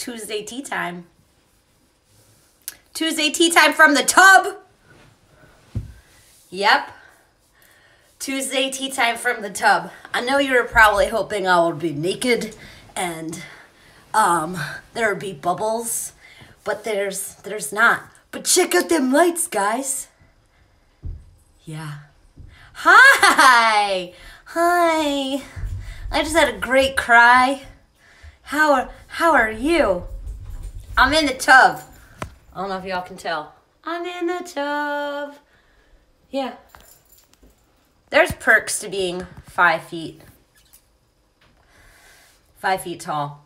Tuesday tea time. Tuesday tea time from the tub. Yep. Tuesday tea time from the tub. I know you were probably hoping I would be naked and there would be bubbles, but there's not. But check out them lights, guys. Yeah. Hi. Hi. I just had a great cry. How are you? I'm in the tub. I don't know if y'all can tell. I'm in the tub. Yeah. There's perks to being 5 feet. 5 feet tall.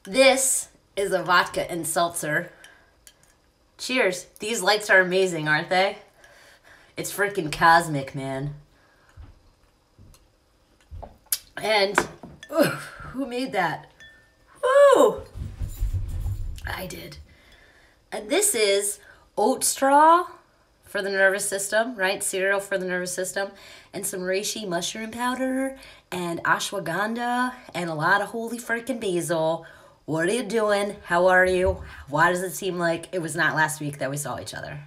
This is a vodka and seltzer. Cheers. These lights are amazing, aren't they? It's freaking cosmic, man. And who made that? Woo! I did. And this is oat straw for the nervous system, right? Cereal for the nervous system. And some reishi mushroom powder and ashwagandha and a lot of holy freaking basil. What are you doing? How are you? Why does it seem like it was not last week that we saw each other?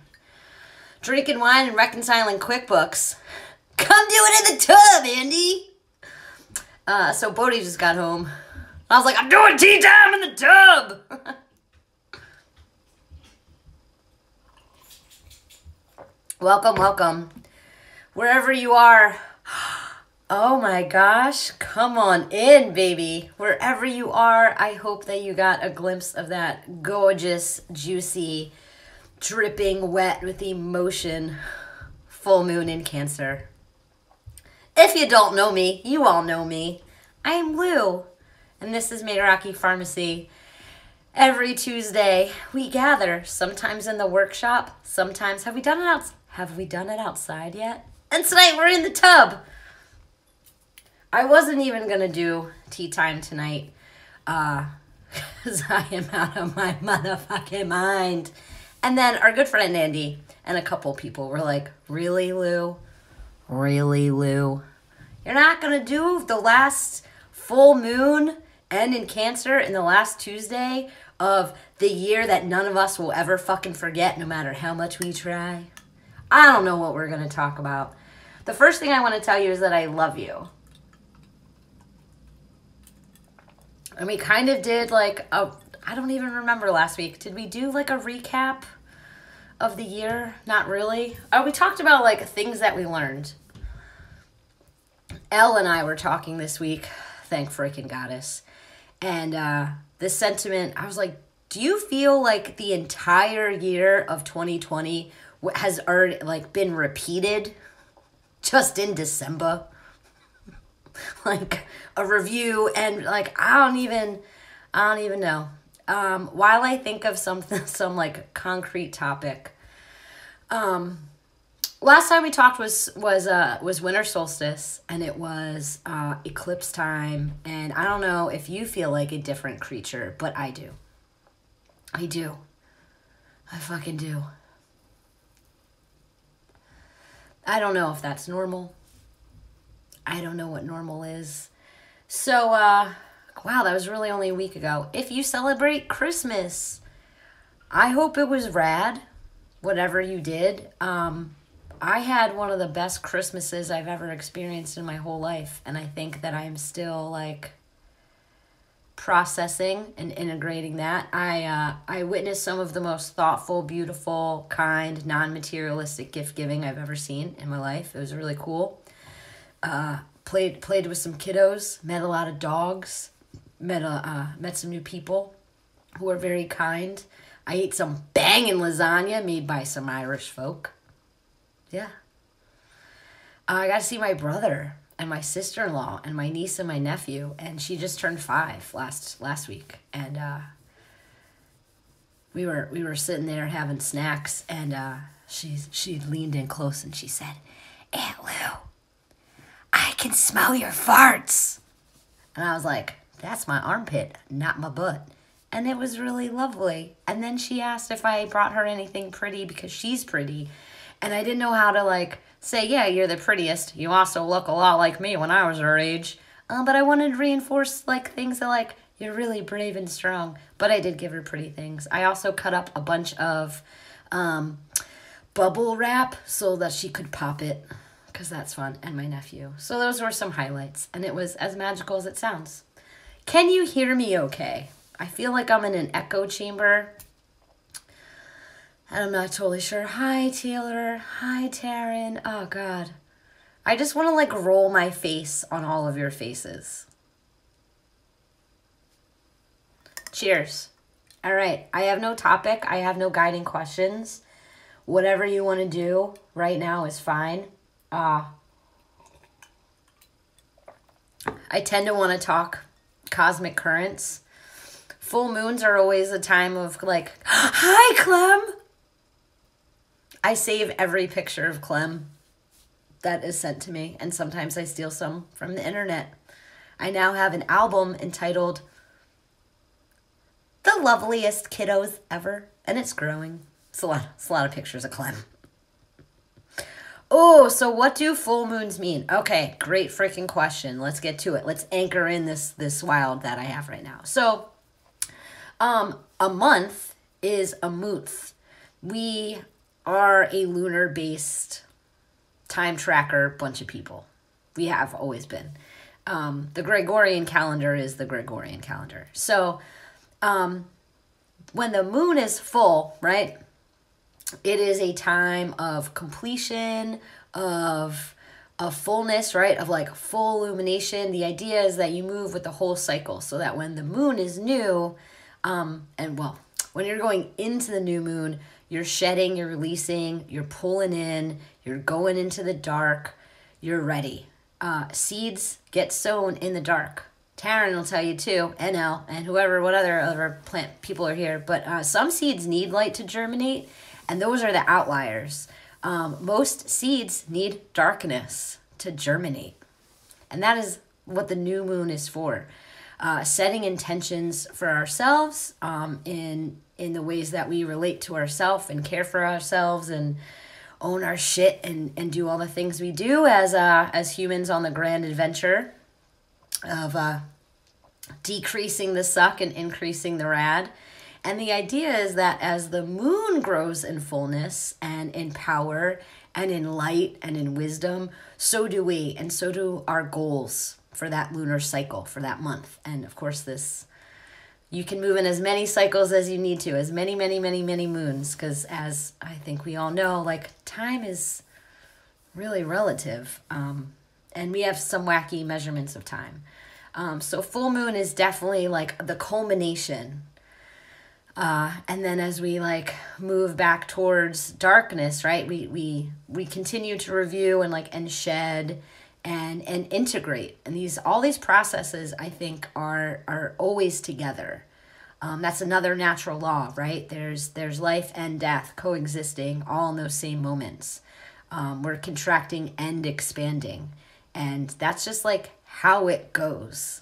Drinking wine and reconciling QuickBooks. Come do it in the tub, Andy. So Bodhi just got home. I was like, I'm doing tea time in the tub. Welcome, welcome. Wherever you are. Oh my gosh. Come on in, baby. Wherever you are, I hope that you got a glimpse of that gorgeous, juicy, dripping wet with emotion full moon in Cancer. If you don't know me, you all know me. I am Lou, and this is Meraki Pharmacy. Every Tuesday, we gather, sometimes in the workshop, sometimes, have we done it outside yet? And tonight we're in the tub. I wasn't even going to do tea time tonight, because I am out of my motherfucking mind. And then our good friend Andy and a couple people were like, really, Lou? Really, Lou? You're not going to do the last full moon and in Cancer in the last Tuesday of the year that none of us will ever fucking forget no matter how much we try? I don't know what we're going to talk about. The first thing I want to tell you is that I love you. And we kind of did like I don't even remember last week. Did we do like a recap of the year? Not really. Oh, we talked about like things that we learned. Elle and I were talking this week, thank freaking goddess. And the sentiment, I was like, do you feel like the entire year of 2020 has already like been repeated just in December? Like a review, and like I don't even know. While I think of some like concrete topic. Last time we talked was winter solstice, and it was eclipse time, and I don't know if you feel like a different creature, but I do. I do. I fucking do. I don't know if that's normal. I don't know what normal is. So, wow, that was really only a week ago. If you celebrate Christmas, I hope it was rad, whatever you did. I had one of the best Christmases I've ever experienced in my whole life, and I think that I'm still, like, processing and integrating that. I witnessed some of the most thoughtful, beautiful, kind, non-materialistic gift-giving I've ever seen in my life. It was really cool. Played with some kiddos, met a lot of dogs, met some new people who were very kind. I ate some banging lasagna made by some Irish folk. Yeah. I got to see my brother and my sister-in-law and my niece and my nephew, and she just turned 5 last week, and we were sitting there having snacks, and she leaned in close and she said, "Aunt Lou, I can smell your farts." And I was like, that's my armpit, not my butt. And it was really lovely. And then she asked if I brought her anything pretty because she's pretty. And I didn't know how to like say, yeah, you're the prettiest. You also look a lot like me when I was her age. But I wanted to reinforce like things that like, You're really brave and strong. But I did give her pretty things. I also cut up a bunch of bubble wrap so that she could pop it, because that's fun, and my nephew. So those were some highlights, and it was as magical as it sounds. Can you hear me okay? I feel like I'm in an echo chamber, and I'm not totally sure. Hi, Taylor. Hi, Taryn. Oh, God. I just want to, like, roll my face on all of your faces. Cheers. All right. I have no topic. I have no guiding questions. Whatever you want to do right now is fine. I tend to want to talk cosmic currents. Full moons are always a time of like, hi, Clem. I save every picture of Clem that is sent to me, and sometimes I steal some from the internet. I now have an album entitled The Loveliest Kiddos Ever, and it's growing. It's a lot of pictures of Clem. Oh, so what do full moons mean? Okay, great freaking question. Let's get to it. Let's anchor in this wild that I have right now. So, a month is a month. We are a lunar-based time tracker bunch of people. We have always been. The Gregorian calendar is the Gregorian calendar. So, when the moon is full, right? It is a time of completion, of fullness, right? Of like full illumination. The idea is that you move with the whole cycle so that when the moon is new, when you're going into the new moon, you're shedding, you're releasing, you're pulling in, you're going into the dark, you're ready. Seeds get sown in the dark. Taryn will tell you too, NL, and what other plant people are here. But some seeds need light to germinate, and those are the outliers. Most seeds need darkness to germinate. And that is what the new moon is for. Setting intentions for ourselves in the ways that we relate to ourselves and care for ourselves and own our shit and do all the things we do as humans on the grand adventure of decreasing the suck and increasing the rad. And the idea is that as the moon grows in fullness and in power and in light and in wisdom, so do we, and so do our goals for that lunar cycle, for that month. And of course, you can move in as many cycles as you need to, as many moons, because as I think we all know, like, time is really relative. And we have some wacky measurements of time. So full moon is definitely like the culmination. And then as we like move back towards darkness, right, we continue to review and shed and integrate. And all these processes, I think, are always together. That's another natural law, right? There's life and death coexisting all in those same moments. We're contracting and expanding. And that's just like how it goes.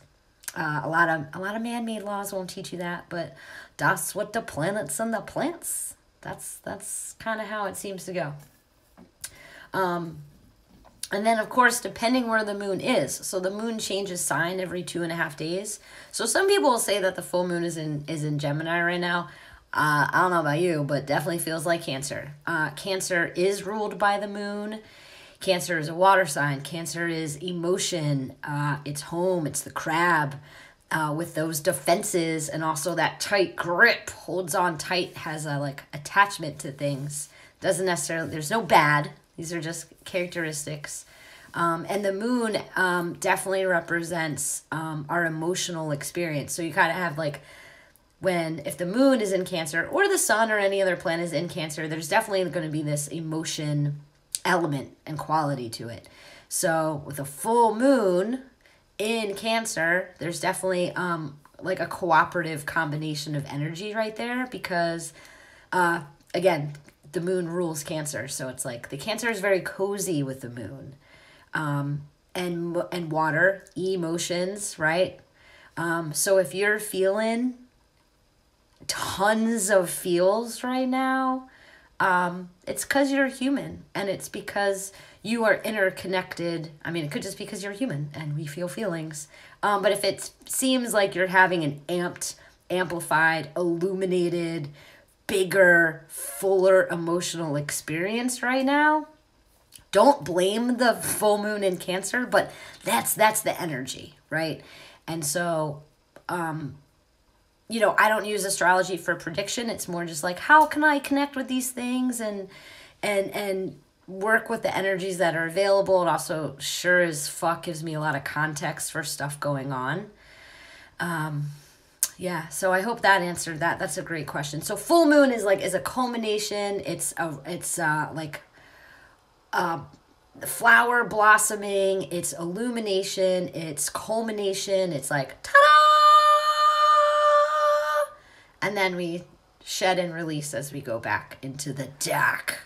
A lot of man-made laws won't teach you that, but that's what the planets and the plants. That's kind of how it seems to go. And then, of course, depending where the moon is. So the moon changes sign every 2.5 days. So some people will say that the full moon is in Gemini right now. I don't know about you, but definitely feels like Cancer. Cancer is ruled by the moon. Cancer is a water sign. Cancer is emotion. It's home. It's the crab with those defenses and also that tight grip. Holds on tight, has a attachment to things. Doesn't necessarily, there's no bad. These are just characteristics. And the moon definitely represents our emotional experience. So you kind of have if the moon is in Cancer or the sun or any other planet is in Cancer, there's definitely going to be this emotion element and quality to it. So with a full moon in Cancer, there's definitely a cooperative combination of energy right there because again, the moon rules Cancer. So it's like the Cancer is very cozy with the moon. And water, emotions, right? So if you're feeling tons of feels right now, It's because you're human, and it's because you are interconnected. I mean, it could just be because you're human and we feel feelings. But if it seems like you're having an amplified, illuminated, bigger, fuller emotional experience right now, don't blame the full moon in Cancer, but that's the energy, right? And so, you know, I don't use astrology for prediction. It's more just like, how can I connect with these things and work with the energies that are available. It also sure as fuck gives me a lot of context for stuff going on. Yeah, so I hope that answered that. That's a great question. So full moon is a culmination. It's like the flower blossoming. It's illumination. It's culmination. It's like ta-da! And then we shed and release as we go back into the dark.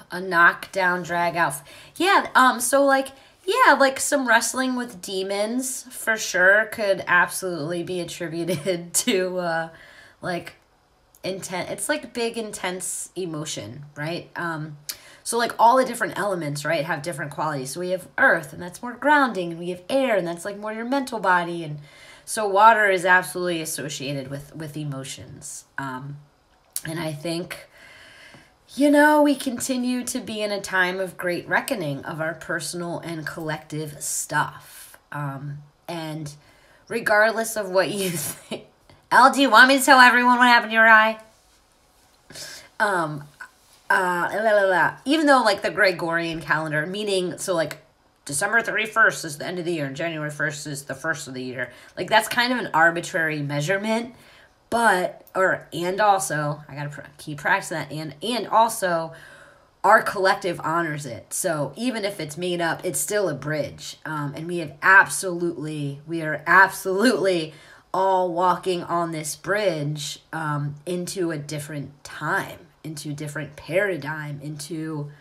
A knockdown, drag out. Yeah, so like, yeah, like some wrestling with demons for sure could absolutely be attributed to like intense. It's like big intense emotion, right? So like all the different elements, right, have different qualities. So we have earth, and that's more grounding, and we have air, and that's like more your mental body, and so water is absolutely associated with emotions. And I think, you know, we continue to be in a time of great reckoning of our personal and collective stuff. And regardless of what you think, Elle, do you want me to tell everyone what happened to your eye? Even though like the Gregorian calendar, meaning, so like December 31st is the end of the year and January 1st is the first of the year. Like that's kind of an arbitrary measurement. And also, I gotta keep practicing that, and also, our collective honors it. So even if it's made up, it's still a bridge. And we are absolutely all walking on this bridge into a different time, into a different paradigm, into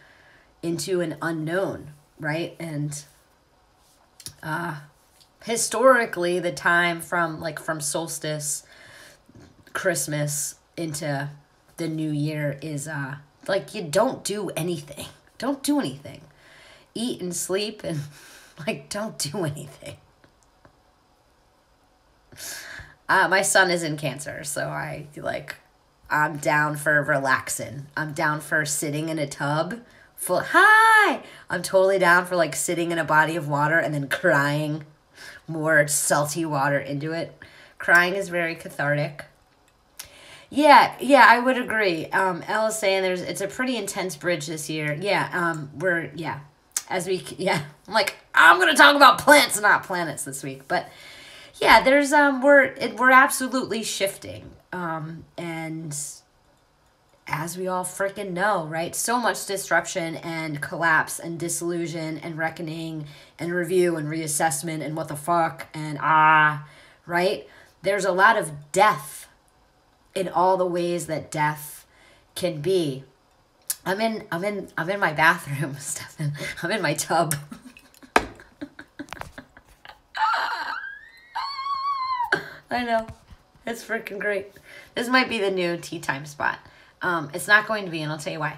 an unknown, right? And historically, the time from solstice, Christmas into the new year is like you don't do anything. Don't do anything. Eat and sleep and like don't do anything. My son is in Cancer, so I'm down for relaxing. I'm down for sitting in a tub full. Hi! I'm totally down for like sitting in a body of water and then crying more salty water into it. Crying is very cathartic. Yeah, I would agree. Ella's saying it's a pretty intense bridge this year. Yeah, I'm like, I'm gonna talk about plants, not planets this week. But yeah, there's we're absolutely shifting. And as we all freaking know, right? So much disruption and collapse and disillusion and reckoning and review and reassessment and what the fuck and right? There's a lot of death in all the ways that death can be. I'm in my bathroom, Stefan. I'm in my tub. I know. It's freaking great. This might be the new tea time spot. It's not going to be, and I'll tell you why.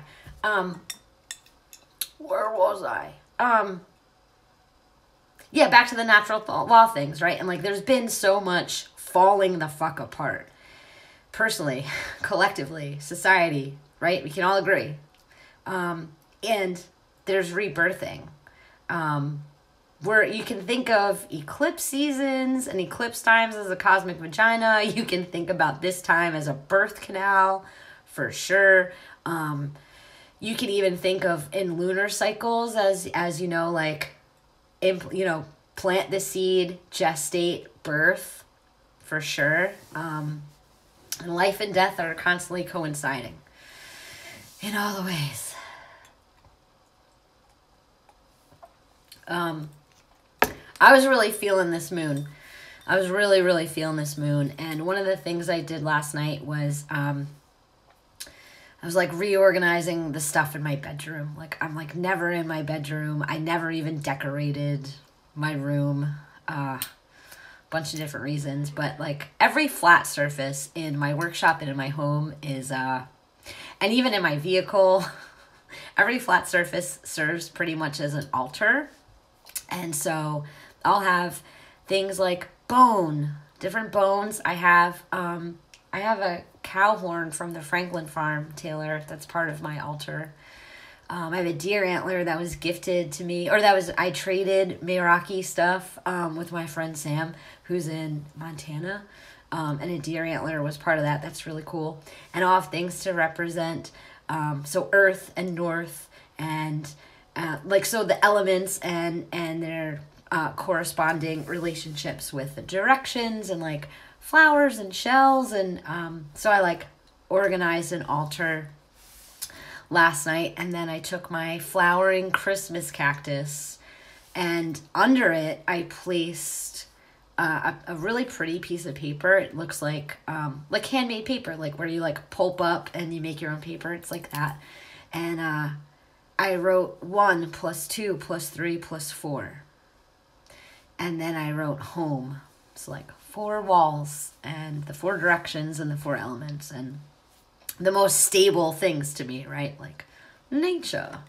Where was I? Yeah, back to the natural law things, right? And like there's been so much falling the fuck apart. Personally, collectively, society, right? We can all agree. And there's rebirthing. Where you can think of eclipse seasons and eclipse times as a cosmic vagina. You can think about this time as a birth canal, for sure. You can even think of in lunar cycles as you know, like, plant the seed, gestate, birth, for sure. And life and death are constantly coinciding in all the ways. I was really feeling this moon. I was really, really feeling this moon. And one of the things I did last night was I was like reorganizing the stuff in my bedroom. Like I'm like never in my bedroom. I never even decorated my room. bunch of different reasons, but like every flat surface in my workshop and in my home is, and even in my vehicle, every flat surface serves pretty much as an altar. And so I'll have things like different bones. I have a cow horn from the Franklin farm, Taylor. That's part of my altar. I have a deer antler that was gifted to me, or I traded Meraki stuff with my friend Sam, who's in Montana. And a deer antler was part of that. That's really cool. And I'll have things to represent, so earth and north, and so the elements and their corresponding relationships with the directions, and like flowers and shells. And so I like organized an altar last night, and then I took my flowering Christmas cactus, and under it I placed a really pretty piece of paper. It looks like handmade paper, like where you like pulp up and you make your own paper. It's like that. And I wrote 1 + 2 + 3 + 4. And then I wrote home. So like 4 walls and the 4 directions and the 4 elements, and the most stable things to me, right? Like nature.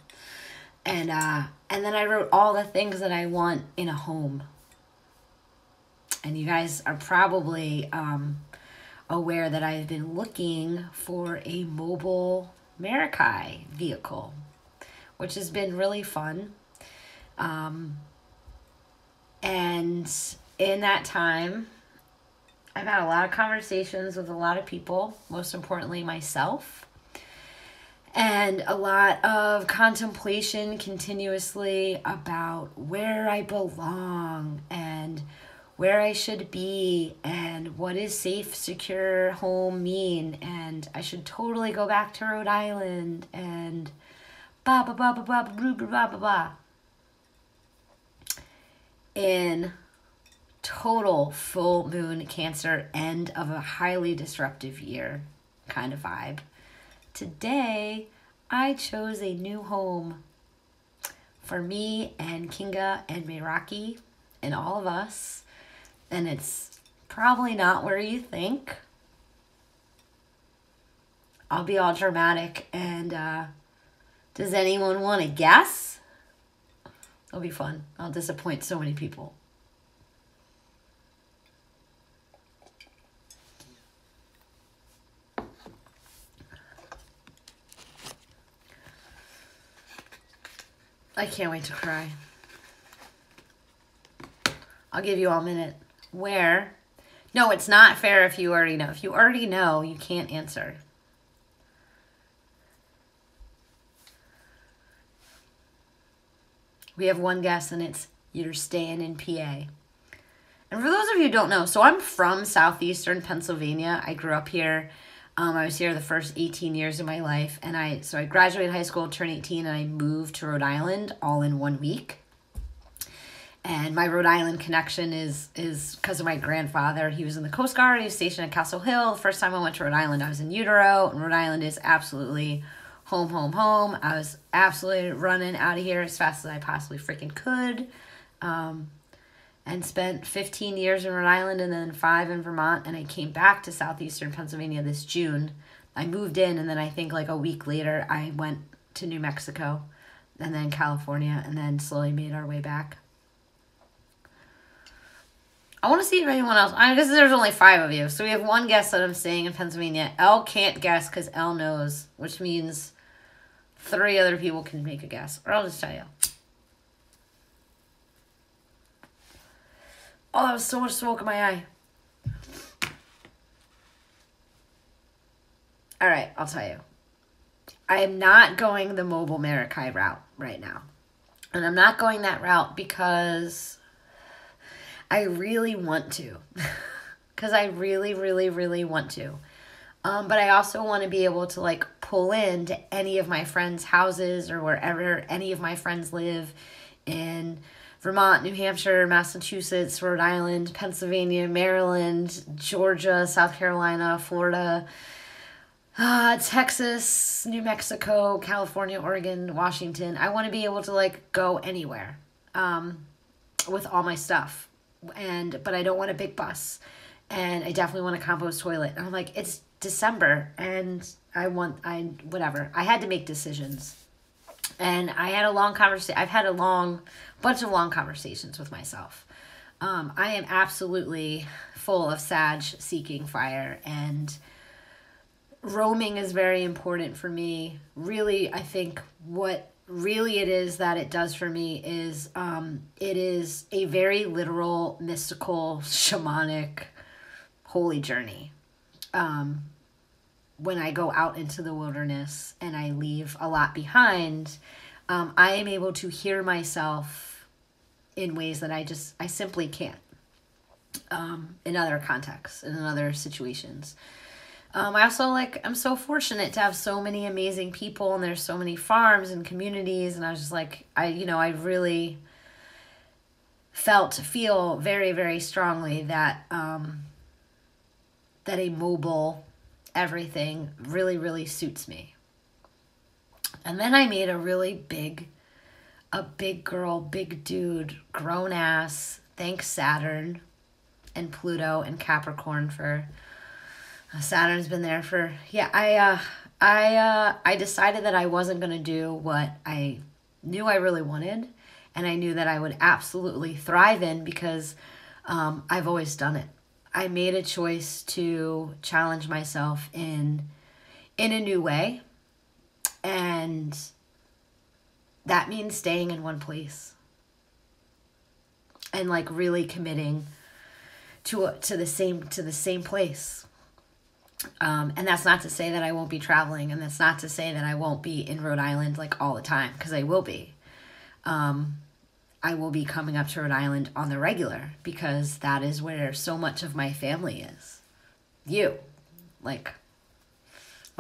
And then I wrote all the things that I want in a home. And you guys are probably aware that I've been looking for a mobile Meraki vehicle, which has been really fun. And in that time, I've had a lot of conversations with a lot of people, most importantly myself, and a lot of contemplation continuously about where I belong and where I should be, and what is safe, secure home mean, and I should totally go back to Rhode Island, and blah, blah, blah, blah, blah, blah, blah, blah, blah, blah. In total full moon Cancer, end of a highly disruptive year kind of vibe, today I chose a new home for me and Kinga and Meraki and all of us. And it's probably not where you think. I'll be all dramatic, and does anyone want to guess? It'll be fun. I'll disappoint so many people. I can't wait to cry. I'll give you all a minute. Where? No, it's not fair if you already know. If you already know, you can't answer. We have one guess, and it's you're staying in PA. And for those of you who don't know, so I'm from southeastern Pennsylvania. I grew up here. I was here the first 18 years of my life. And I graduated high school, turned 18, and I moved to Rhode Island all in 1 week. And my Rhode Island connection is because of my grandfather. He was in the Coast Guard. He was stationed at Castle Hill. The first time I went to Rhode Island, I was in utero. And Rhode Island is absolutely home, home, home. I was absolutely running out of here as fast as I possibly freaking could. And spent 15 years in Rhode Island and then 5 in Vermont. And I came back to southeastern Pennsylvania this June. I moved in, and then I think like a week later, I went to New Mexico and then California, and then slowly made our way back. I want to see if anyone else... I guess there's only 5 of you. So we have one guess that I'm staying in Pennsylvania. Elle can't guess because Elle knows, which means 3 other people can make a guess. Or I'll just tell you. Oh, that was so much smoke in my eye. All right, I'll tell you. I am not going the mobile Meraki route right now. And I'm not going that route because I really want to. Because I really, really, really want to. But I also want to be able to like pull into any of my friends' houses or wherever any of my friends live in Vermont, New Hampshire, Massachusetts, Rhode Island, Pennsylvania, Maryland, Georgia, South Carolina, Florida, Texas, New Mexico, California, Oregon, Washington. I want to be able to like go anywhere with all my stuff. but I don't want a big bus, and I definitely want a compost toilet. And I'm like, it's December, and whatever. I had to make decisions. And I had a long conversation. I've had bunch of long conversations with myself. I am absolutely full of Sag seeking fire, and roaming is very important for me. Really, I think what really it is that it does for me is it is a very literal, mystical, shamanic, holy journey. When I go out into the wilderness and I leave a lot behind, I am able to hear myself in ways that I simply can't in other contexts, in other situations. I also I'm so fortunate to have so many amazing people, and there's so many farms and communities, and I was just like, I really feel very, very strongly that that a mobile everything really, really suits me. And then I made a big girl, big dude, grown ass, thanks Saturn and Pluto and Capricorn for Saturn's been there for, I decided that I wasn't going to do what I knew I really wanted, and I knew that I would absolutely thrive in because I've always done it. I made a choice to challenge myself in a new way, and that means staying in one place and really committing to the same place. And that's not to say that I won't be traveling, and that's not to say that I won't be in Rhode Island all the time, because I will be. I will be coming up to Rhode Island on the regular, because that is where so much of my family is. My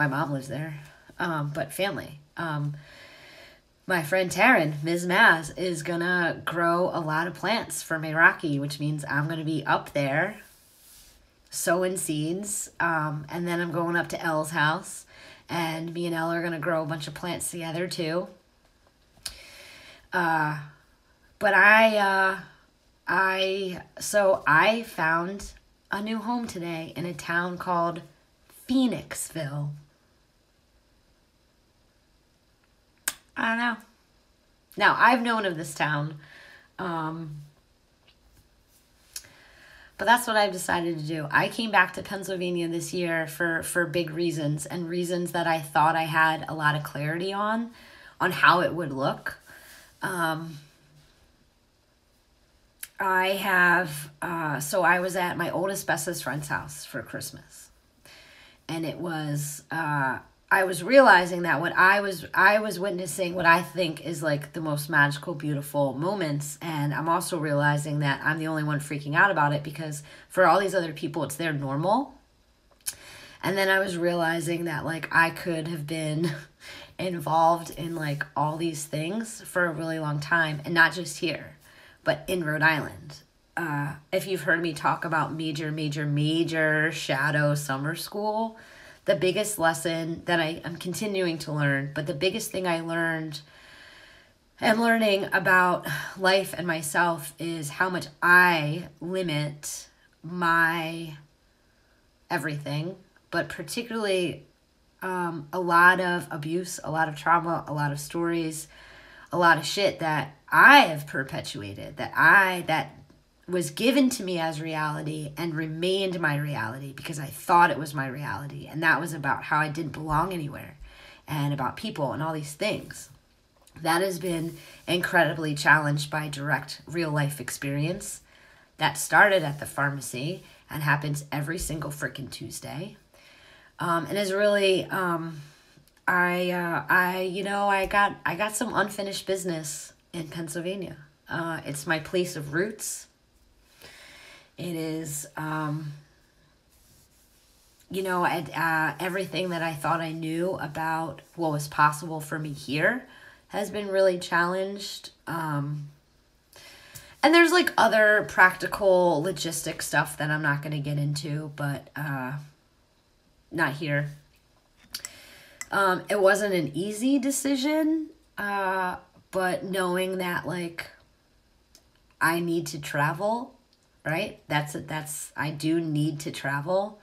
mom lives there, but family. My friend Taryn, Ms. Maz, is gonna grow a lot of plants for Meraki, which means I'm gonna be up there sowing seeds, and then I'm going up to Elle's house, and me and Elle are gonna grow a bunch of plants together too. But I found a new home today in a town called Phoenixville. I don't know. Now, I've known of this town, but that's what I've decided to do. I came back to Pennsylvania this year for big reasons, and reasons that I thought I had a lot of clarity on how it would look. I was at my oldest, bestest friend's house for Christmas. And it was, I was realizing that what I was witnessing what I think is the most magical, beautiful moments. And I'm also realizing that I'm the only one freaking out about it, because for all these other people, it's their normal. And then I was realizing that I could have been involved in all these things for a really long time, and not just here, but in Rhode Island. If you've heard me talk about major shadow summer school, the biggest lesson that I'm continuing to learn, but the biggest thing I learned and learning about life and myself, is how much I limit my everything, but particularly a lot of abuse, a lot of trauma, a lot of stories, a lot of shit that I have perpetuated, that was given to me as reality and remained my reality because I thought it was my reality. And that was about how I didn't belong anywhere, and about people and all these things. That has been incredibly challenged by direct real life experience that started at the pharmacy and happens every single freaking Tuesday. And is really, I got some unfinished business in Pennsylvania. It's my place of roots. It is, everything that I thought I knew about what was possible for me here has been really challenged. And there's other practical logistic stuff that I'm not going to get into, but not here. It wasn't an easy decision, but knowing that I need to travel right? I do need to travel.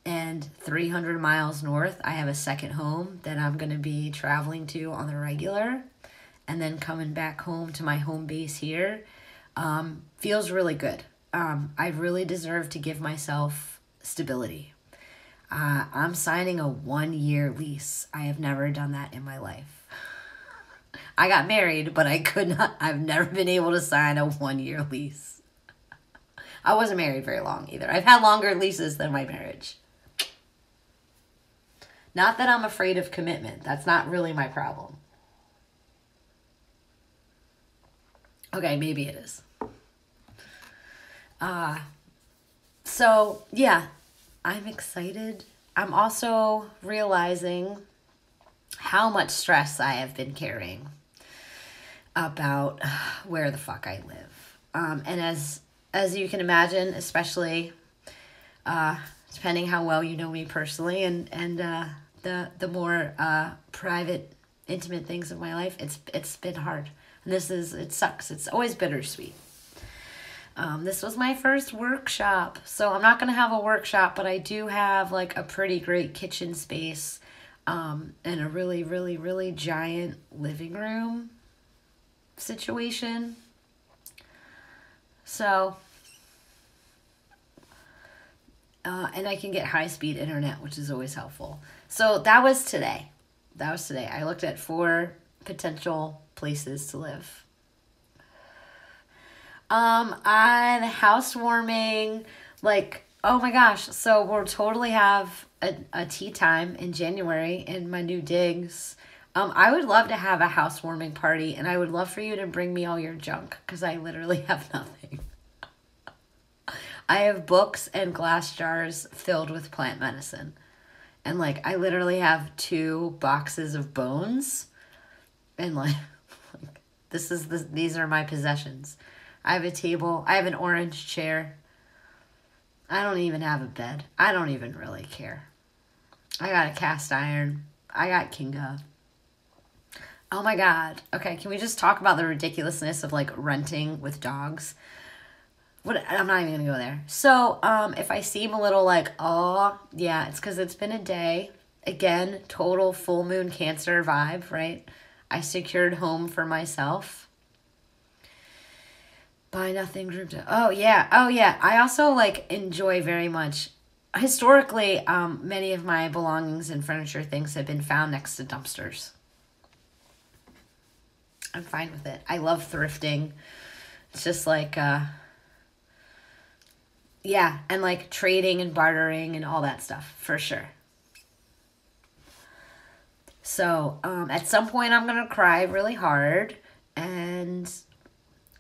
And 300 miles north, I have a second home that I'm going to be traveling to on the regular. And then coming back home to my home base here feels really good. I really deserve to give myself stability. I'm signing a 1-year lease. I have never done that in my life. I got married, but I've never been able to sign a 1-year lease. I wasn't married very long either. I've had longer leases than my marriage. Not that I'm afraid of commitment. That's not really my problem. Okay, maybe it is. So, yeah, I'm excited. I'm also realizing how much stress I have been carrying about where the fuck I live. And as you can imagine, especially depending how well you know me personally and the more private, intimate things of my life, it's been hard. And it sucks. It's always bittersweet. This was my first workshop, so I'm not going to have a workshop, but I do have like a pretty great kitchen space and a really, really, really giant living room situation. So, and I can get high-speed internet, which is always helpful. So that was today. I looked at 4 potential places to live. The housewarming, like, oh my gosh. So we'll totally have a tea time in January in my new digs. I would love to have a housewarming party, and I would love for you to bring me all your junk, because I literally have nothing. I have books and glass jars filled with plant medicine. And, like, I literally have 2 boxes of bones. And, like these are my possessions. I have a table. I have an orange chair. I don't even have a bed. I don't even really care. I got a cast iron. I got Kinga. Oh my God. Okay, can we just talk about the ridiculousness of, like, renting with dogs? I'm not even going to go there. So, if I seem a little like, oh, yeah, it's because it's been a day. Again, total full moon Cancer vibe, right? I secured home for myself. Buy nothing, group to... Oh, yeah. I also, like, enjoy very much... Historically, many of my belongings and furniture things have been found next to dumpsters. I'm fine with it. I love thrifting. It's just like... Yeah, and like trading and bartering and all that stuff, for sure. So, at some point I'm going to cry really hard and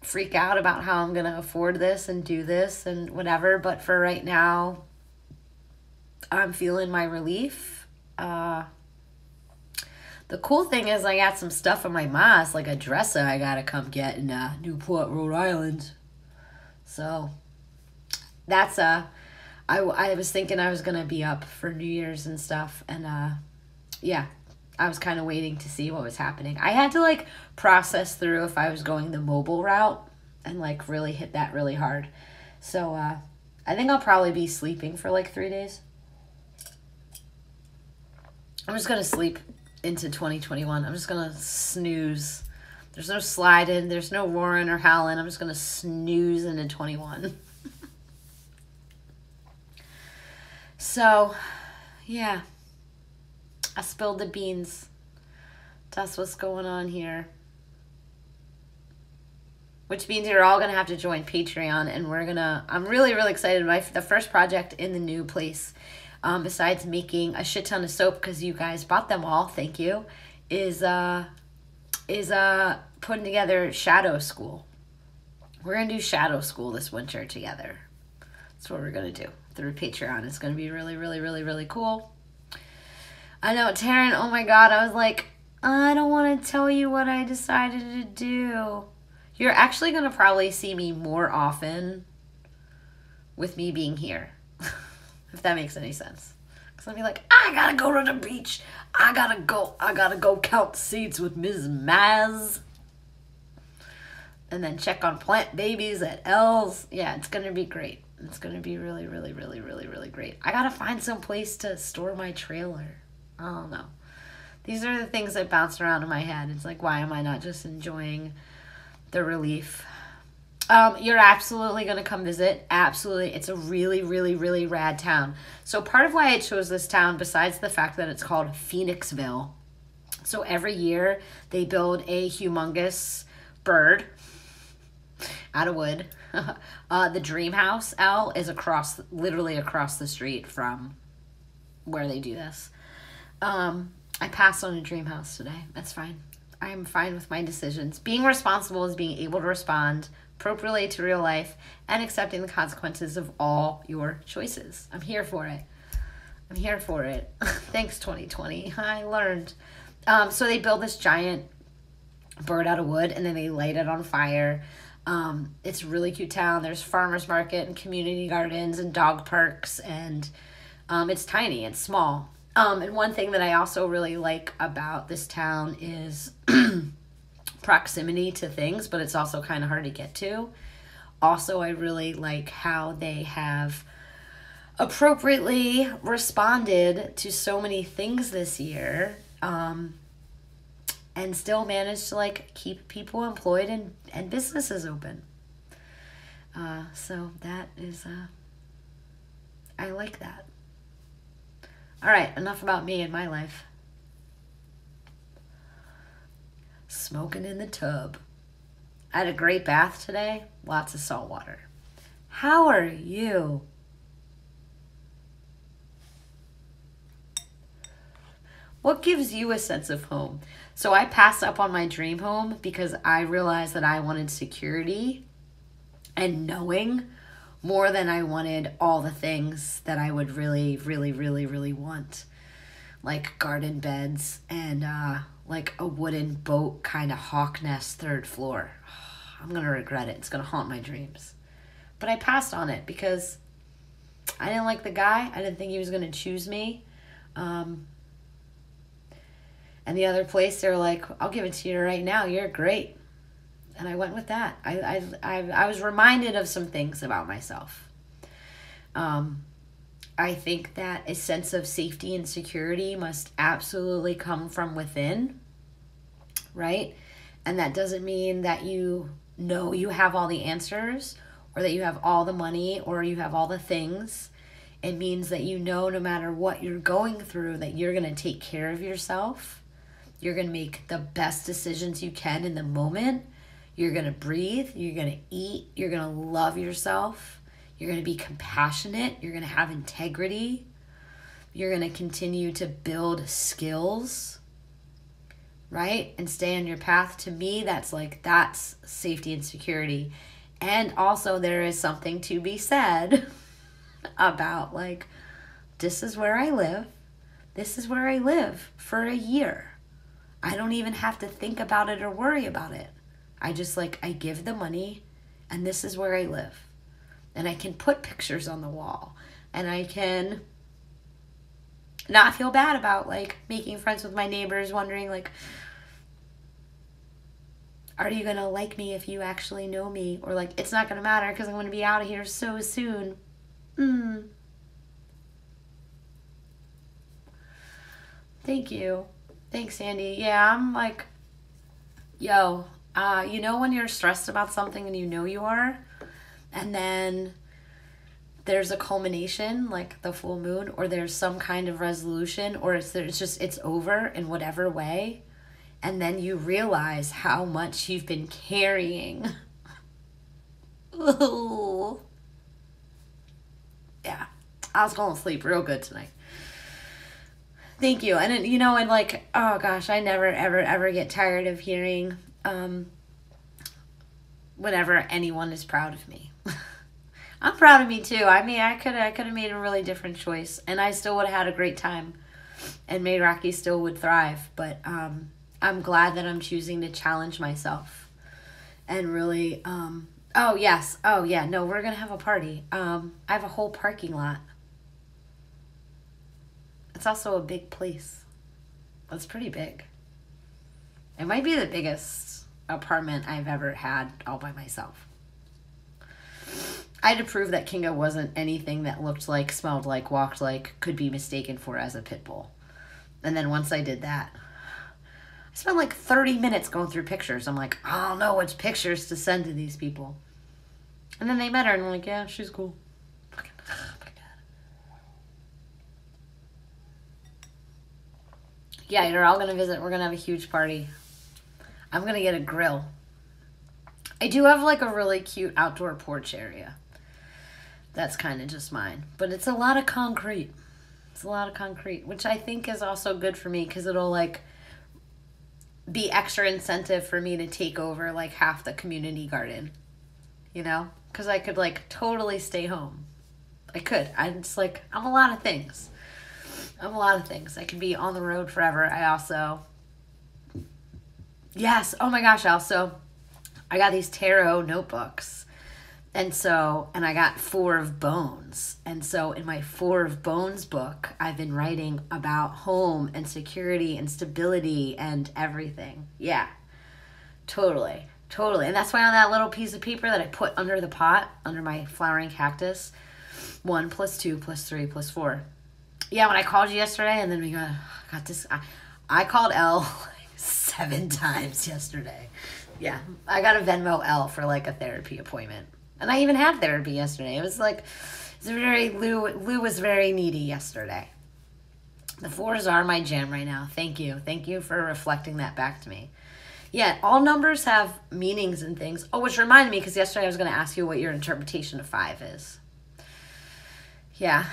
freak out about how I'm going to afford this and do this and whatever. But for right now, I'm feeling my relief. The cool thing is I got some stuff in my mask, like a dresser I got to come get in Newport, Rhode Island. So... That's I was thinking I was going to be up for New Year's and stuff. And, yeah, I was kind of waiting to see what was happening. I had to, like, process through if I was going the mobile route and, like, really hit that really hard. So, I think I'll probably be sleeping for, like, 3 days. I'm just going to sleep into 2021. I'm just going to snooze. There's no sliding. There's no roaring or howling. I'm just going to snooze into 21. So, yeah, I spilled the beans. That's what's going on here. Which means you're all going to have to join Patreon, and I'm really, really excited. The first project in the new place, besides making a shit ton of soap, because you guys bought them all, thank you, is putting together Shadow School. We're going to do Shadow School this winter together. That's what we're going to do through Patreon. It's going to be really, really, really, really cool. I know, Taryn, oh my God, I was like, I don't want to tell you what I decided to do. You're actually going to probably see me more often with me being here, if that makes any sense. Because I'll be like, I got to go to the beach. I got to go count seeds with Ms. Maz. and then check on plant babies at L's. Yeah, it's going to be great. It's going to be really, really, really, really, really great. I got to find some place to store my trailer. I don't know. These are the things that bounce around in my head. It's like, why am I not just enjoying the relief? You're absolutely going to come visit. Absolutely. It's a really, really, really rad town. So part of why I chose this town, besides the fact that it's called Phoenixville, so every year they build a humongous bird out of wood. The dream house, L, is literally across the street from where they do this. I passed on a dream house today. That's fine. I'm fine with my decisions. Being responsible is being able to respond appropriately to real life and accepting the consequences of all your choices. I'm here for it. I'm here for it. Thanks, 2020. I learned. So they build this giant bird out of wood, and then they light it on fire. It's a really cute town. There's farmers market and community gardens and dog parks, and it's tiny. It's small. And one thing that I also really like about this town is proximity to things, but it's also kind of hard to get to. Also, I really like how they have appropriately responded to so many things this year, and still managed to like keep people employed and businesses open. So that is, I like that. All right, enough about me and my life. Smoking in the tub. I had a great bath today. Lots of salt water. How are you? What gives you a sense of home? So I passed up on my dream home because I realized that I wanted security and knowing more than I wanted all the things that I would really, really, really, really want. Like garden beds and like a wooden boat kind of hawk nest 3rd floor. I'm going to regret it. It's going to haunt my dreams. But I passed on it because I didn't like the guy. I didn't think he was going to choose me. And the other place, they're like, I'll give it to you right now. You're great. And I went with that. I was reminded of some things about myself. I think that a sense of safety and security must absolutely come from within, right? And that doesn't mean that you know you have all the answers or that you have all the money or you have all the things. It means that you know no matter what you're going through that you're going to take care of yourself. You're going to make the best decisions you can in the moment. You're going to breathe. You're going to eat. You're going to love yourself. You're going to be compassionate. You're going to have integrity. You're going to continue to build skills, right? And stay on your path. To me, that's safety and security. And also there is something to be said about like, this is where I live. This is where I live for a year. I don't even have to think about it or worry about it. I just I give the money and this is where I live. And I can put pictures on the wall. And I can not feel bad about making friends with my neighbors, wondering are you going to like me if you actually know me? Or it's not going to matter because I'm going to be out of here so soon. Thank you. Thanks, Sandy. Yeah, I'm yo, you know when you're stressed about something and you know you are, and then there's a culmination, like the full moon, or there's some kind of resolution, or it's over in whatever way, and then you realize how much you've been carrying. Ooh. Yeah, I was going to sleep real good tonight. Thank you. And oh gosh, I never, ever, ever get tired of hearing whenever anyone is proud of me. I'm proud of me too. I mean, I could have made a really different choice and I still would have had a great time and Meraki still would thrive. But I'm glad that I'm choosing to challenge myself and really, oh yes. Oh yeah. No, we're going to have a party. I have a whole parking lot. It's also a big place. It's pretty big. It might be the biggest apartment I've ever had all by myself. I had to prove that Kinga wasn't anything that looked like, smelled like, walked like, could be mistaken for as a pit bull. And then once I did that, I spent like 30 minutes going through pictures. I'm like, I don't know which pictures to send to these people. And then they met her and I'm like, yeah, she's cool. Fucking, oh my God. Yeah, you're all going to visit. We're going to have a huge party. I'm going to get a grill. I do have like a really cute outdoor porch area. That's kind of just mine. But it's a lot of concrete. It's a lot of concrete, which I think is also good for me because it'll like be extra incentive for me to take over like half the community garden, you know? Because I could like totally stay home. I could. I'm just like, I'm a lot of things. I could be on the road forever. I also, yes, oh my gosh, also, I got these tarot notebooks. And I got 4 of Bones. And so in my 4 of Bones book, I've been writing about home and security and stability and everything. Yeah, totally. And that's why on that little piece of paper that I put under the pot, under my flowering cactus, 1 + 2 + 3 + 4. Yeah, when I called you yesterday and then we got this, I called Elle like 7 times yesterday. Yeah, I got a Venmo Elle for like a therapy appointment. And I even had therapy yesterday. It was like, Lou was very needy yesterday. The 4s are my jam right now. Thank you. Thank you for reflecting that back to me. Yeah, all numbers have meanings and things. Oh, which reminded me, because yesterday I was going to ask you what your interpretation of 5 is. Yeah.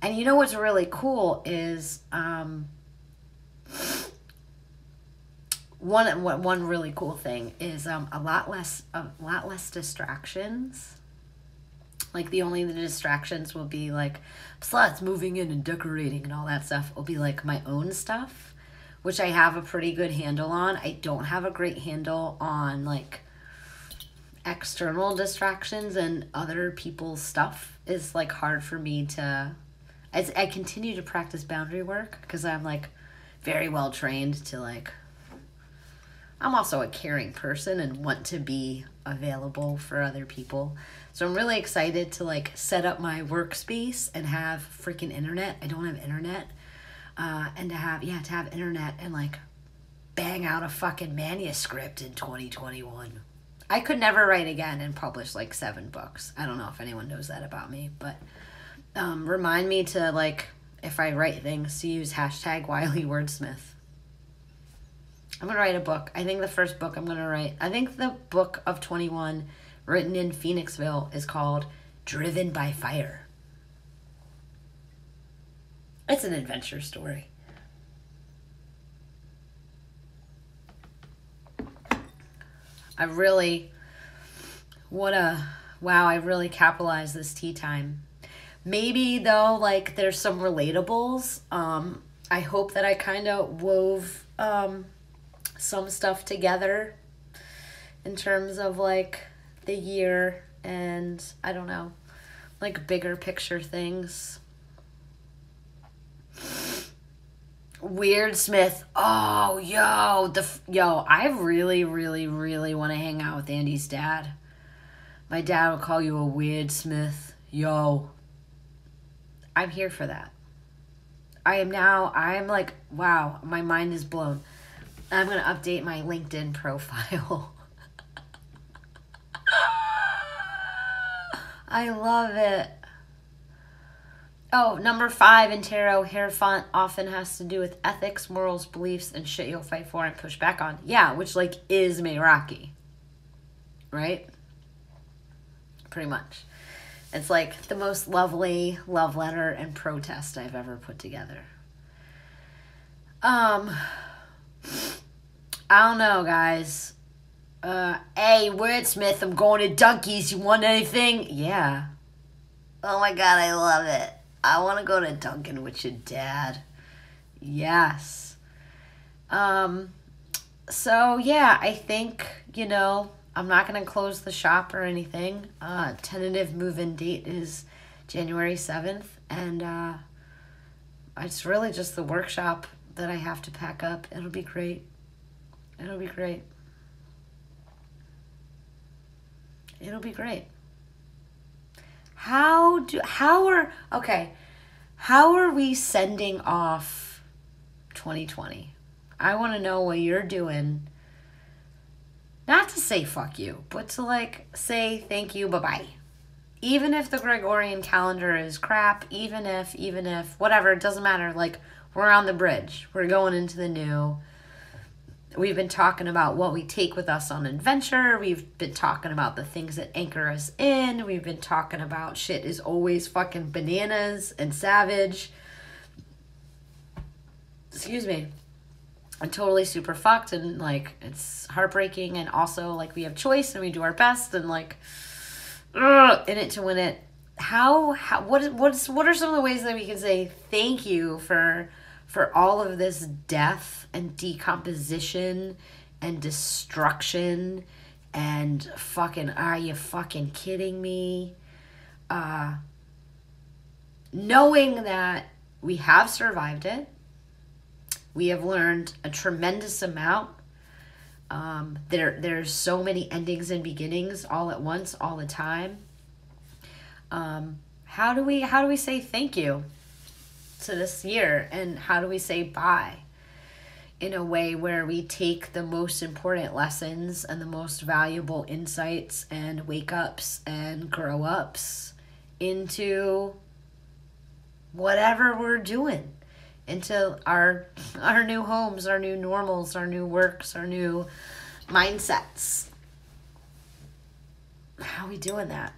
And you know what's really cool is one really cool thing is a lot less distractions. Like the distractions will be like sluts moving in and decorating and all that stuff. Will be like my own stuff, which I have a pretty good handle on. I don't have a great handle on like external distractions, and other people's stuff is like hard for me to, as I continue to practice boundary work, because I'm like very well trained to like, I'm also a caring person and want to be available for other people. So I'm really excited to like set up my workspace and have freaking internet. I don't have internet. And to have internet and like bang out a fucking manuscript in 2021. I could never write again and publish like 7 books. I don't know if anyone knows that about me, but remind me to like, if I write things, to use #WileyWordsmith. I'm going to write a book. I think the first book I'm going to write, I think the book of 21 written in Phoenixville is called Driven by Fire. It's an adventure story. I really capitalized this tea time. Maybe though, like there's some relatables. I hope that I kind of wove some stuff together in terms of like the year and I don't know, like bigger picture things. Weirdsmith. Oh, I really, really, really want to hang out with Andy's dad. My dad will call you a weirdsmith. Yo. I'm here for that. I'm like, wow, my mind is blown. I'm going to update my LinkedIn profile. I love it. Oh, number 5 in tarot, hair font often has to do with ethics, morals, beliefs, and shit you'll fight for and push back on. Yeah, which like is Meraki. Right? Pretty much. It's like the most lovely love letter and protest I've ever put together. I don't know, guys. Hey, Wordsmith, I'm going to Dunkies. You want anything? Yeah. Oh my God, I love it. I want to go to Dunkin' with your dad. Yes. So yeah, I think, I'm not going to close the shop or anything. Tentative move-in date is January 7th. And it's really just the workshop that I have to pack up. It'll be great. It'll be great. It'll be great. How are we sending off 2020? I want to know what you're doing. Not to say fuck you, but to like say thank you, bye-bye. Even if the Gregorian calendar is crap, even if, whatever, it doesn't matter. Like, we're on the bridge. We're going into the new. We've been talking about what we take with us on adventure. We've been talking about the things that anchor us in. We've been talking about shit is always fucking bananas and savage. Excuse me. And totally super fucked, and like it's heartbreaking, and also like we have choice and we do our best, and like in it to win it. What are some of the ways that we can say thank you for all of this death and decomposition and destruction and fucking, are you fucking kidding me? Knowing that we have survived it, we have learned a tremendous amount. There's so many endings and beginnings all at once, all the time. How do we say thank you to this year, and how do we say bye in a way where we take the most important lessons and the most valuable insights and wake ups and grow ups into whatever we're doing, into our new homes, our new normals, our new works, our new mindsets. How are we doing that?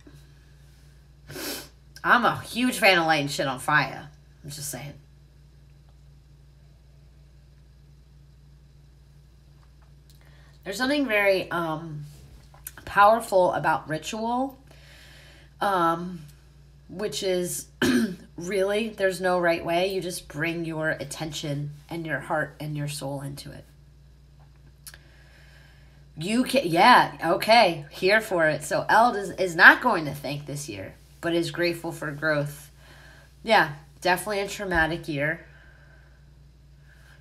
I'm a huge fan of lighting shit on fire. I'm just saying. There's something very powerful about ritual, which is really, there's no right way. You just bring your attention and your heart and your soul into it. You can, yeah, okay, here for it. So Eld is not going to thank this year, but is grateful for growth. Yeah, definitely a traumatic year.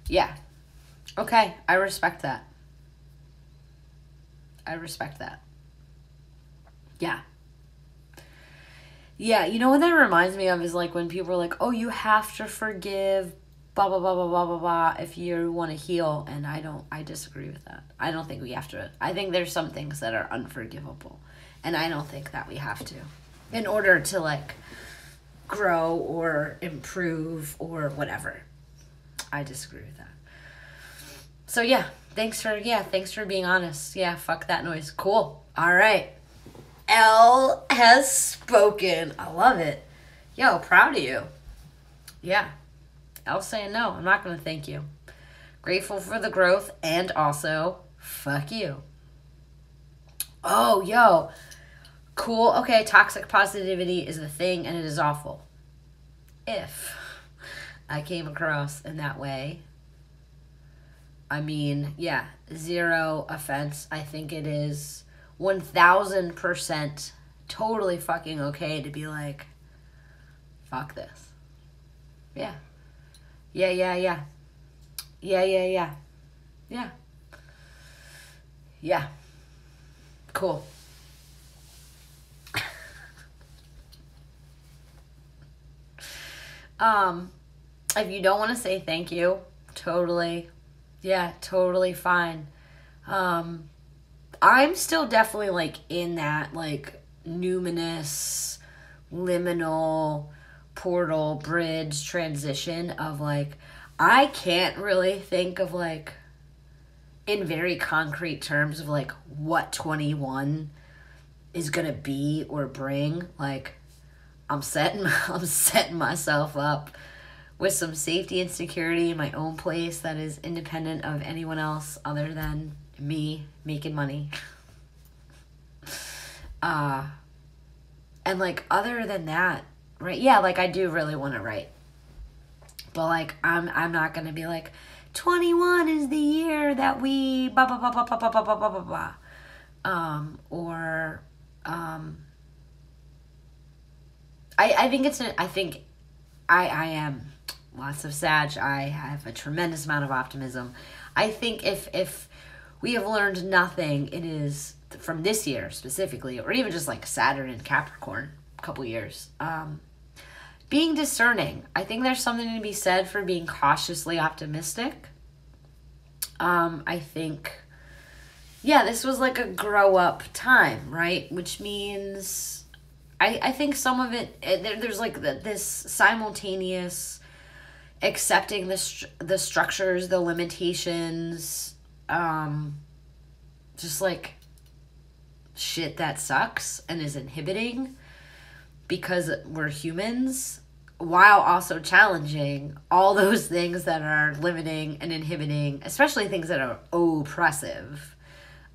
Yeah. Okay, I respect that. Yeah. Yeah, you know what that reminds me of is like when people are like, oh, you have to forgive, blah, blah, blah, blah, blah, blah, blah, if you want to heal. And I disagree with that. I don't think we have to. I think there's some things that are unforgivable. And I don't think that we have to in order to like grow or improve or whatever. I disagree with that. So yeah, thanks for being honest. Yeah, fuck that noise. Cool. All right. Elle has spoken. I love it. Yo, proud of you. Yeah. Elle's saying no, I'm not going to thank you. Grateful for the growth, and also, fuck you. Oh, yo. Cool. Okay, toxic positivity is the thing, and it is awful. If I came across in that way, I mean, yeah, zero offense. I think it is 1000% totally fucking okay to be like, fuck this. Yeah. Yeah. Cool. If you don't want to say thank you, totally fine. I'm still definitely like in that like numinous, liminal, portal, bridge, transition of like, I can't really think of like in very concrete terms of like what 21 is gonna be or bring. Like I'm setting myself up with some safety and security in my own place that is independent of anyone else other than me making money. And like other than that, right? Yeah, like I do really want to write. But like I'm not going to be like 21 is the year that we blah blah blah blah blah blah blah blah blah blah. I think I am lots of Sag. I have a tremendous amount of optimism. I think if we have learned nothing. It is from this year specifically, or even just like Saturn and Capricorn, a couple years. Being discerning. I think there's something to be said for being cautiously optimistic. I think, yeah, this was like a grow up time, right? Which means I think some of it, there's like this simultaneous accepting the structures, the limitations, just like shit that sucks and is inhibiting because we're humans, while also challenging all those things that are limiting and inhibiting, especially things that are oppressive.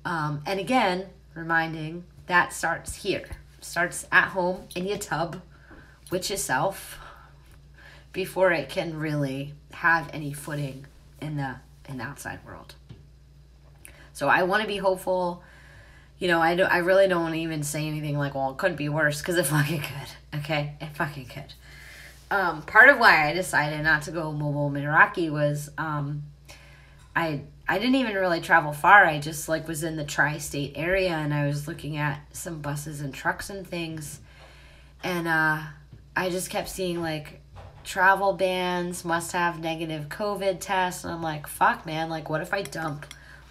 And again, reminding that starts here. Starts at home in your tub with yourself before it can really have any footing in the outside world. So I want to be hopeful. You know, I really don't want to even say anything like, well, it couldn't be worse, because it fucking could. Okay? It fucking could. Part of why I decided not to go mobile Meraki was I didn't even really travel far. I just like was in the tri-state area, and I was looking at some buses and trucks and things, and I just kept seeing like travel bans, must have negative COVID tests, and I'm like, fuck, man, like what if I dump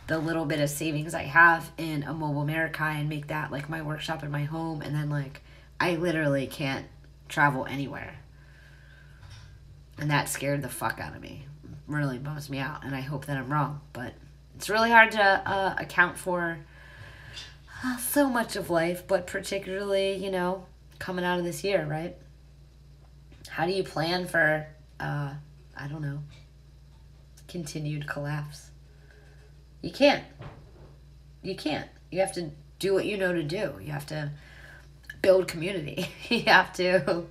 the little bit of savings I have in a mobile Meraki and make that like my workshop in my home, and then like I literally can't travel anywhere. And that scared the fuck out of me. Really bums me out, and I hope that I'm wrong, but it's really hard to account for so much of life, but particularly, you know, coming out of this year, right? How do you plan for, I don't know, continued collapse? You can't. You can't. You have to do what you know to do. You have to build community. You have to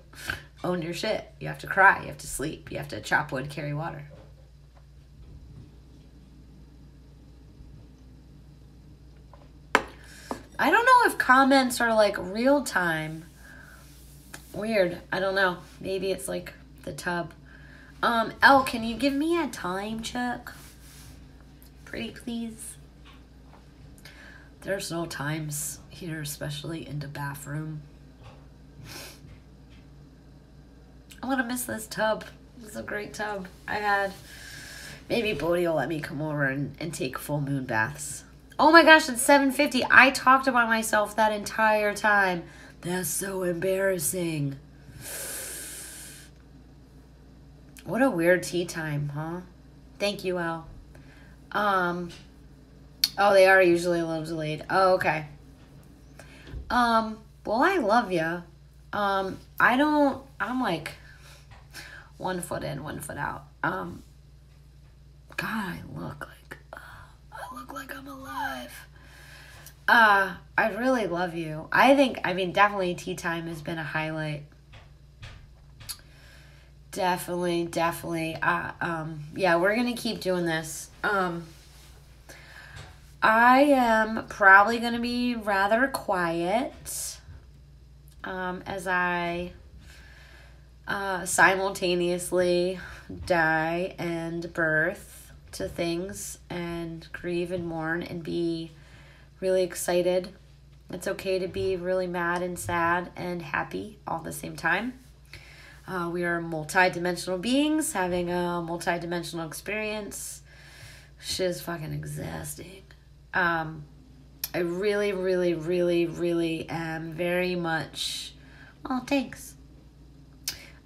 own your shit. You have to cry. You have to sleep. You have to chop wood, carry water. I don't know if comments are like real time. Weird. I don't know. Maybe it's like the tub. Elle, can you give me a time check? Pretty please. There's no times here, especially in the bathroom. I'm gonna miss this tub. It's a great tub. Maybe Bodhi will let me come over and take full moon baths. Oh my gosh, it's 7:50. I talked about myself that entire time. That's so embarrassing. What a weird tea time, huh? Thank you, Elle. Oh, they are usually a little delayed. Oh, okay. Well, I love you. I'm like 1 foot in, 1 foot out. God, I look like I'm alive. I really love you. Definitely tea time has been a highlight. Definitely. Yeah, we're gonna keep doing this. I am probably gonna be rather quiet, as I simultaneously die and birth to things and grieve and mourn and be really excited. It's okay to be really mad and sad and happy all at the same time. We are multi-dimensional beings having a multi-dimensional experience. Shit is fucking exhausting. I really am very much, well, thanks.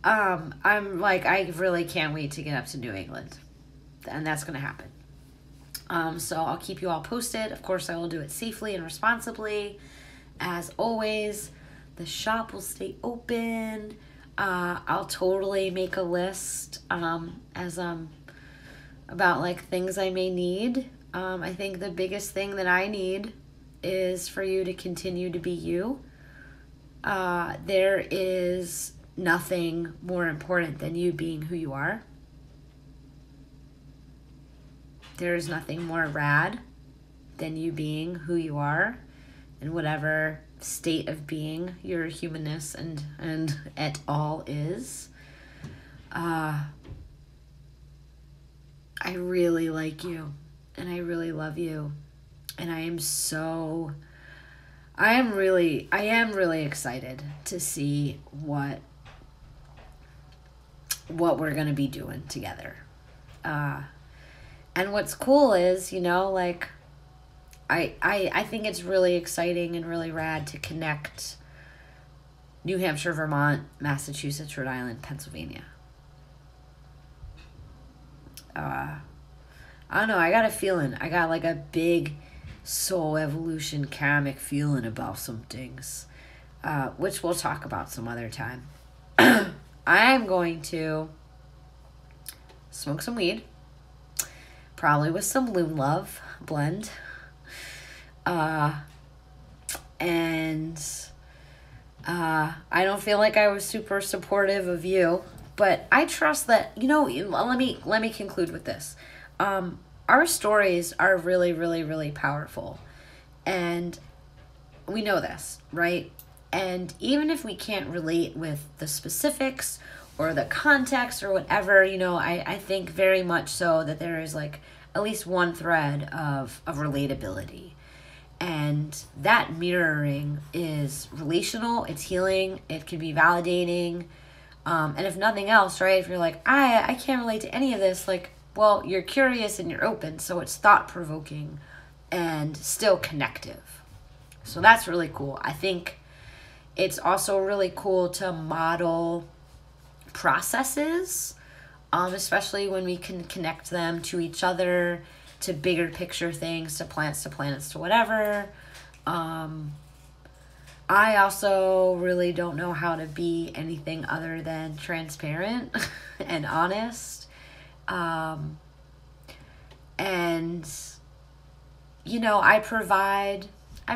I'm like, I really can't wait to get up to New England. And that's going to happen. So I'll keep you all posted. Of course, I will do it safely and responsibly. As always, the shop will stay open. I'll totally make a list about like things I may need. I think the biggest thing that I need is for you to continue to be you. There is nothing more important than you being who you are. There is nothing more rad than you being who you are in whatever state of being your humanness and et al. Is. I really like you, and I really love you, And I am really excited to see what we're going to be doing together. And what's cool is, like, I think it's really exciting and really rad to connect New Hampshire, Vermont, Massachusetts, Rhode Island, Pennsylvania. I don't know, I got a feeling. I got like a big soul evolution karmic feeling about some things, which we'll talk about some other time. I'm going to smoke some weed, probably with some Loon Love blend. And I don't feel like I was super supportive of you, but I trust that, let me conclude with this. Our stories are really, really, really powerful. And we know this, right? And even if we can't relate with the specifics or the context or whatever, I think very much so that there is like at least one thread of relatability. And that mirroring is relational, it's healing, it can be validating. And if nothing else, right, if you're like, I can't relate to any of this, like, well, you're curious and you're open, so it's thought-provoking and still connective. So that's really cool. I think it's also really cool to model processes, especially when we can connect them to each other, to bigger picture things, to plants, to planets, to whatever. I also really don't know how to be anything other than transparent and honest. And, I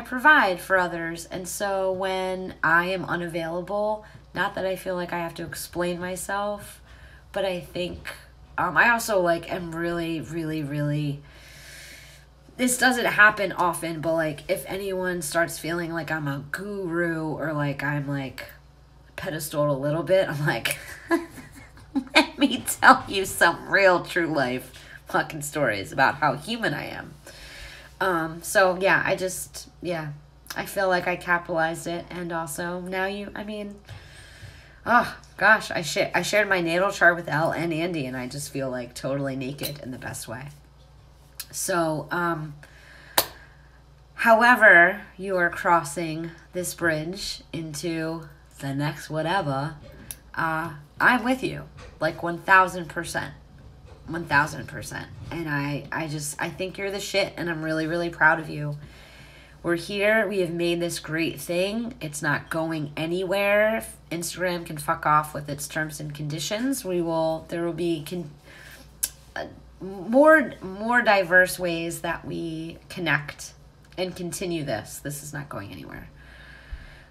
provide for others. And so when I am unavailable, not that I feel like I have to explain myself, but I think, I also like am really, really, really, this doesn't happen often, but like if anyone starts feeling like I'm a guru or like I'm like pedestaled a little bit, I'm like, let me tell you some real true life fucking stories about how human I am. So yeah, I feel like I capitalized it. And also now oh gosh, I shared my natal chart with Elle and Andy, and I just feel like totally naked in the best way. So, however you are crossing this bridge into the next whatever, I'm with you, like 1,000%. 1,000%. And I think you're the shit, and I'm really, really proud of you. We're here. We have made this great thing. It's not going anywhere. Instagram can fuck off with its terms and conditions. There will be more diverse ways that we connect and continue this. This is not going anywhere.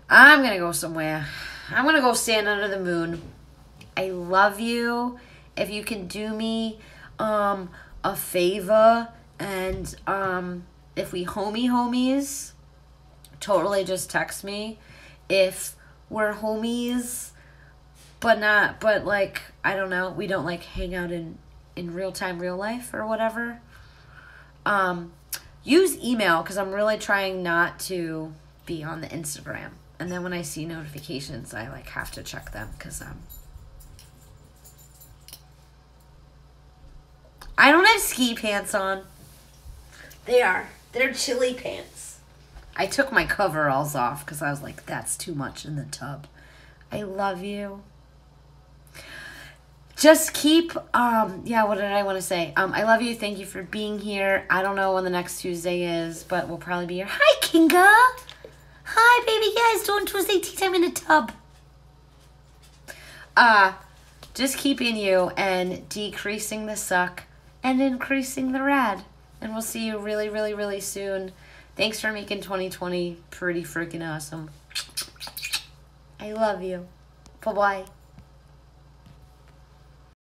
I'm going to go somewhere. I'm going to go stand under the moon. I love you. If you can do me a favor, and if we homies, totally just text me. If we're homies, but like, I don't know, we don't like hang out in real time, real life or whatever, use email, because I'm really trying not to be on the Instagram. And then when I see notifications, I like have to check them, because I don't have ski pants on. They're chilly pants. I took my coveralls off because I was like, that's too much in the tub. I love you. Just keep, what did I want to say? I love you. Thank you for being here. I don't know when the next Tuesday is, but we'll probably be here. Hi, Kinga. Hi, baby. Guys, doing Tuesday tea time in the tub. Just keeping you and decreasing the suck and increasing the rad. And we'll see you really, really, really soon. Thanks for making 2020 pretty freaking awesome. I love you. Bye-bye.